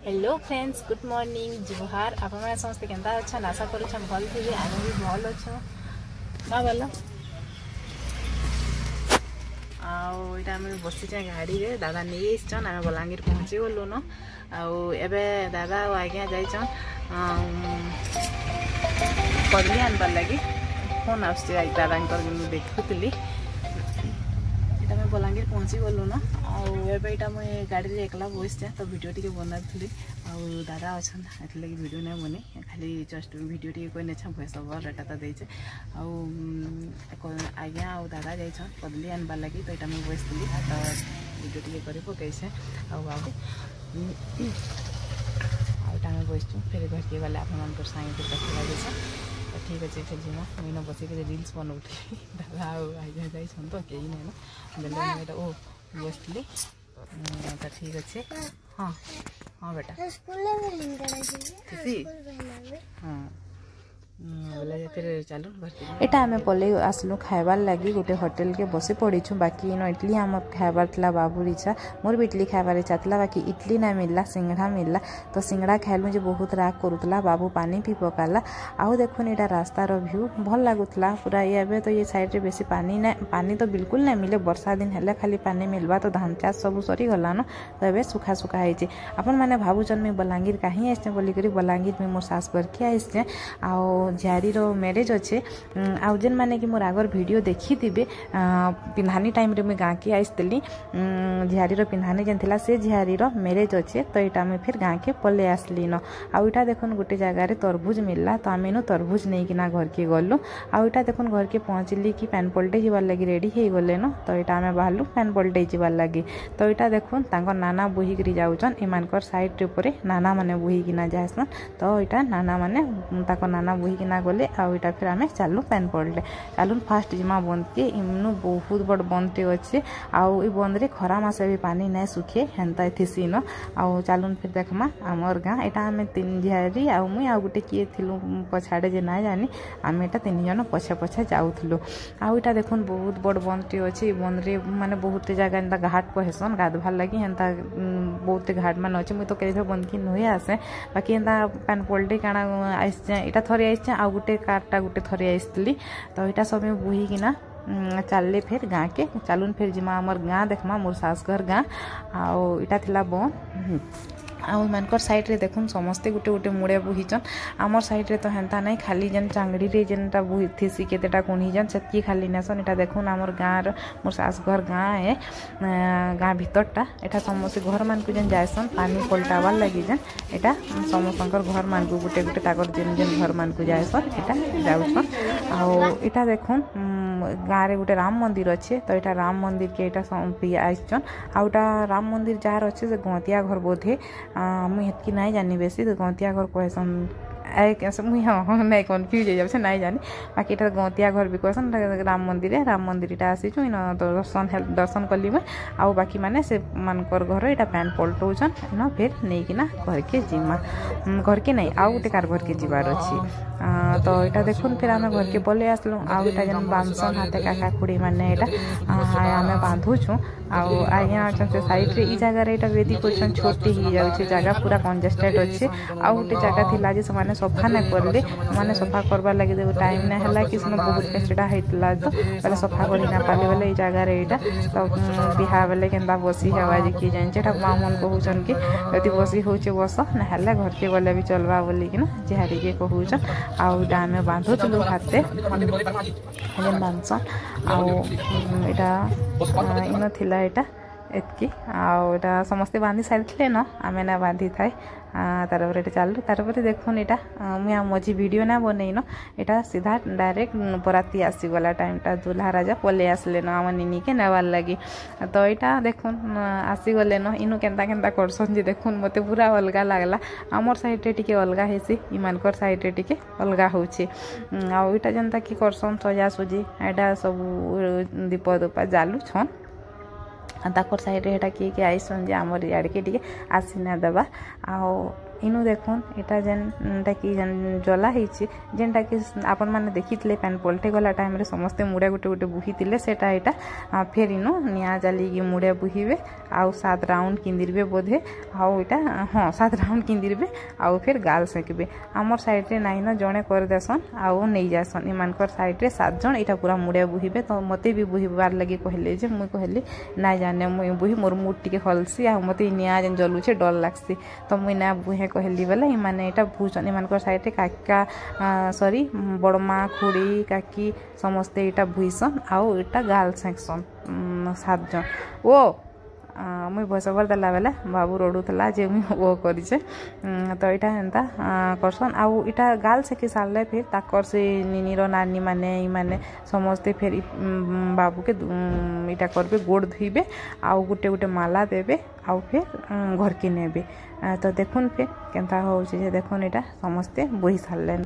Hello friends, good morning, जुहार। आप समस्त केंता अच्छा आशा करूँ भल थे। आम भी भल अच्छे ना भल आईटा आम बसीचे गाड़ी रे दादा नहीं आसन। आम बलांगीर पहुँची गलु न आबे दादा आज्ञा जाइछन कदली आनबार लगी। फोन आस दादा देखुली बलांगीर पहुँची गलु न आईटा मुझे गाड़ी रे एकला बसचे तो वीडियो टी बनाती दादा अच्छा लगे वीडियो नहीं बनी खाली जस्ट वीडियो टी कोई नहीं भॉइस ओवर एटा तो देचे आज्ञा आ दादा जाइछन कदली आनबार लगी तो यहाँ मुझे बसती तो वीडियो टी कर पकईसे आईटा बसचु फिर घर के गले आप सागे कथा लगे तो ठीक अच्छे फिर जीमा मुझे बसिक रिल्स बनाऊी दादा आज्ञा जाइछन तो कहीं नहीं ना बेले ओ बसली तो ठीक अच्छे। हाँ हाँ बेटा हाँ बोले फिर चलो एटा आम पल आसलु खाइबार लगी गोटे होटेल के बसी पड़ीछू। बाकी इन इडली आम खाइबार था बाबूर इच्छा मोर भी इडली खाइबार इच्छा था। बाकी इडली ना मिलला सिंगड़ा मिलला तो सिंगड़ा खाइलु जे बहुत राग करूला। बाबू पानी पी पकाला आउ देखुन यहाँ रास्तार व्यू भल लगुला पूरा ये तो ये साइड रे बेसी पानी ना पानी तो बिल्कुल नहीं मिले वर्षा दिन है खाली पानी मिलवा तो धान चाष सब सरी गलान तो ये सुखा सुखा होती। आपण मैंने भावुन मुझे बलांगीर कहीं आसचे बोलिक बलांगीर में मोर सास बरखी आसचे झारी मैरेज अच्छे आउ जेन माने कि मोर आगर वीडियो देखी थे पिंधानी टाइम रे मुझे गाँ की आसती झारी पिंधानी जेन थिला से झारी मैरेज अच्छे तो यहाँ मुझे फिर गाँ के पले आसली न आईटा देखुन गोटे जगार तरबुज मिलला तो आम इन तरबुज नहीं कि घर के गलु आईटा देखुन घर के पहुँचली कि पैन पलटे जाबार लगी रेडी हो गले न तो यहाँ आम बाहरलु पैन पलटे जाबार लगी तो यहाँ देखुन नाना बोहिक जाऊन एमानकर साइड रे नाना माने बोहिकिना जासन तो यहाँ नाना माने नाना बोहिकिना गले आईटा फिर आम चलू पैन पड़े चलून फास्ट जिमा बंद के इमनु बहुत बड़ बंदटे अच्छे आउ बंद रे खरा मास भी पानी नहीं सुखे हेन्ता थीसी न आउ चलून फिर देखमा आमर गाँ यहाँ आम तीन झारी आउ मुई आउ गोटे किए थिलु पछाड़े जे ना जानी आम यहाँ तीन जन पछे पछे जाऊलु आउ यहाँ देखुन बहुत बड़ बंदटे अच्छे बंद रे माने बहुत जगह एंता घाट कहसन गाधवार लगी हेन्ता बहुत घाट मान अच्छे मुझे तो कहीं बंद की नुहे आसे बाकी एंता पैन पलटे काଣା आसचे यहाँ थरे आसचे आउ गोटे कार्टा गोटे थरे आसती तो यहाँ सब बोहिकिना चलले फिर गाँ के चलून फिर जिमा आमर गाँ देखमा मोर सासघर गाँ आउ यहाँ थिला बन आउ मानकर साइड रे देखुन समस्ते गोटे गोटे मुड़े बोहिचन आमर साइड रे तो हेन्ता नहीं खाली जेन चांगड़ी रे जेनटा बोहिथीसी केतेटा कोणीजन सेतकी खाली नेसन एटा देखुन आमर गाँर मोर सासघर गाँ है गाँ भीतरटा एटा समस्ते घर मान को जेन जायसन पानी पलटाबार लगी जेन एटा समस्तकर घर मान को गोटे गोटे ताकर जेन जेन घर मान को जायसन एटा जाउछन आउ एटा देखुन गाँव रे गोटे राम मंदिर अच्छे तो यहाँ राम मंदिर के यहाँ आसचन आउटा राम मंदिर जार अच्छे से गौतिया घर बोधे मुझे हेतकी नहीं जानी बेसी तो गौतिया घर कहसन मुझे हाँ नहीं कन्फ्यूज हो जाए नहीं जानी बाकी यहाँ गौतिया घर भी कहसन राम मंदिर यहाँ आसीचु इन दर्शन कली मैं आउ बाकी माने से मानकर घर यहाँ पैन पलटौन इन फिर नहीं कि घर के जिमा घर के नहीं आउ गोटे कार घर के जीवार अच्छी तो यहाँ देखुन फिर आम घर के पलि आसलु आउ यहाँ जेन बांधसन हाथे काका खुड़ी मैंने यहाँ आम बांधुछु आउ आज्ञा अच्छा से साइड रे ई जगह रे वेदी कर छोटी ही जाऊे जगह पूरा कंजेस्टेड अच्छे आउ गोटे जगह थिला जे से सफा नहीं करले मैंने सफा करवार लगे टाइम नहीं है कि बहुत पेचड़ा होता तो बोले सफा कर ना पाले बोले ये जगार यहाँ तो बिहा बेले के बसी हवा जे किए जाए माँ मन कहून कि यदि बसी हो बस ना घर के गले भी चलवा बोलिकिना झाड़ी के कहून आउ आम बांधुलु हाथे जेन बांधसन आउ इन थिला यहाँ एतकी आउटा समस्ते बांधी सारी न आम ना बांधी थाए तार चलू तार देखुन यहाँ मुझे मझी वीडियो ना बनई न यहाँ सीधा डायरेक्ट बराती आसीगला टाइमटा दूल्हा राजा पले आसले न आम निनी के नेबार लगी तो यहाँ देखुन आसीगले न इनु केन्ता केन्ता करसन जे देखुन मत पूरा अलग लगला आमर साइड रे टिके अलग हेसी इमानकर साइड रे टिके अलग होछि आउ यहाँ जेनता कि करसन सजासुजी यहाँ सब दीप दूपा जालु छन ताकर साइड रे किए किए आइसन जे आमर इाड़े के टे आसीना देवा आओ इनु देखुन एटा जेनटा कि जला होती जेनटा कि आपण मैंने देखी पैन पलटे गला टाइम रे समस्ते मुड़े गोटे गोटे बुही थे सेटा यहाँ फेर इनु निआ जाली मुड़े बुहीबे आउ 7 राउंड किंदिरबे बोधे आउ इटा हाँ 7 राउंड किंदिरबे आउ फिर गाल सेकबे आमर साइड रे नाइन जड़े कर देसन आउ नहीं जासन इमानकर साइड रे 7 जन इटा पूरा मुड़े बुहीबे तो मते भी बुहीबार लगी कहले जे मुई कहली ना जाने मुई बुही मोर मुड टिके हलसी आ मते निआ जेन जलुछे डर लागसी तो मुई ना बुहे कहली बेले इमाने एटा भूचन इमानकर साइड रे काका सॉरी बड़मा खुड़ी काकी समस्ते एटा भूइसन आउ एटा गाल सेक्शन 7 जन ओ मुई भैस ओवर देला बेले बाबू रड़ुला जे मुई वो करिछे तो एटा एंता करसन आउ एटा गाल सेकी सारले फिर ताकर से निनीर नानी माने इमाने समस्ते फिर बाबू के एटा करबे गोड़ धुइबे आउ गुटे गुटे माला देबे आउ फिर घर के नेबे तो देखुन फिर केनता होउछे जे देखुन एटा समस्ते बोही सारले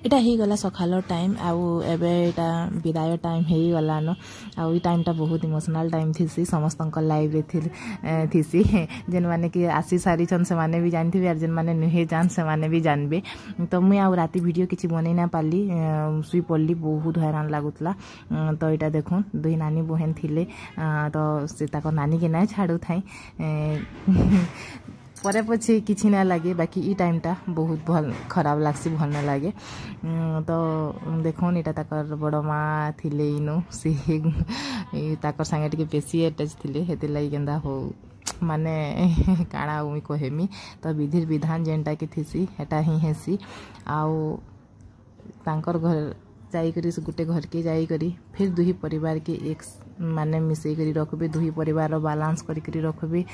इटा ही गला सखालो टाइम आउ एबे इटा विदाय टाइम हे गलानो आउ ई टाइम टा बहुत इमोशनल टाइम थिसी समस्त लाइफ रे थिसी जेन माने कि आसी सारी छन से माने भी जानथिबे आर जेन माने नुहे जान से माने भी जानबे तो मुई आउ राती वीडियो किछि बनै ना पाली सुई पड़ली बहुत हैरान लागुतला तो इटा देखुन दुई नानी बहन थिले तो से ताको नानी के ना छाडू थाई परे पछे किछि ना लगे बाकी ई टाइमटा बहुत भल खराब लागसी भल ना लगे तो देखोन इटा ताकर बड़ माँ थिले इनो से ताकर संगे टिके बेसी अटैच थिले हेते लागि गेंदा हो माने काଣା मुई कहेमी तो विधि विधान जेनटा कि थीसी हेटा ही हेसी आउ तांकर घर जाई करी गोटे घर के जाई करी फिर दुही परिवार के एक माने मिसई करी रखबे दुही परिवार बैलेंस करी करी रखबे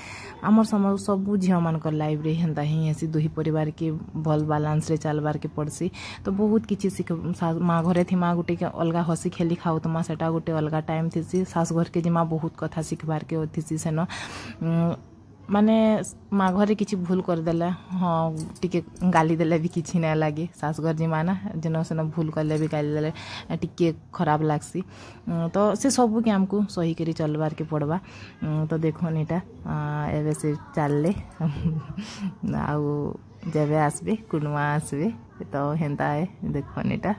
आमर सब झियो मानकर लाइफ रे हेंता ही हेसी दुही परिवार के भल बैलेंस रे चलबार के पड़सी तो बहुत किछि सिख माँ घरे थी माँ गोटे के अलगा हसी खेली खाऊ तो माँ सेटा गोटे अलगा टाइम थीसी सास घर के जिमा बहुत कथा सिखबार के थीसी सेन माने माँ घरे किछि भूल कर देला हाँ टिके गाली देले भी किछि ना लागे सास घर जिमा ना जेन सेन भूल करले भी गाली देले टिके खराब लागसी तो से सब के हमको सही करी चलबार के पड़बा तो देखो नीटा एबे से चलले आउ जेबे आसबे कुनुआ आसबे तो हेंता है देखो नीटा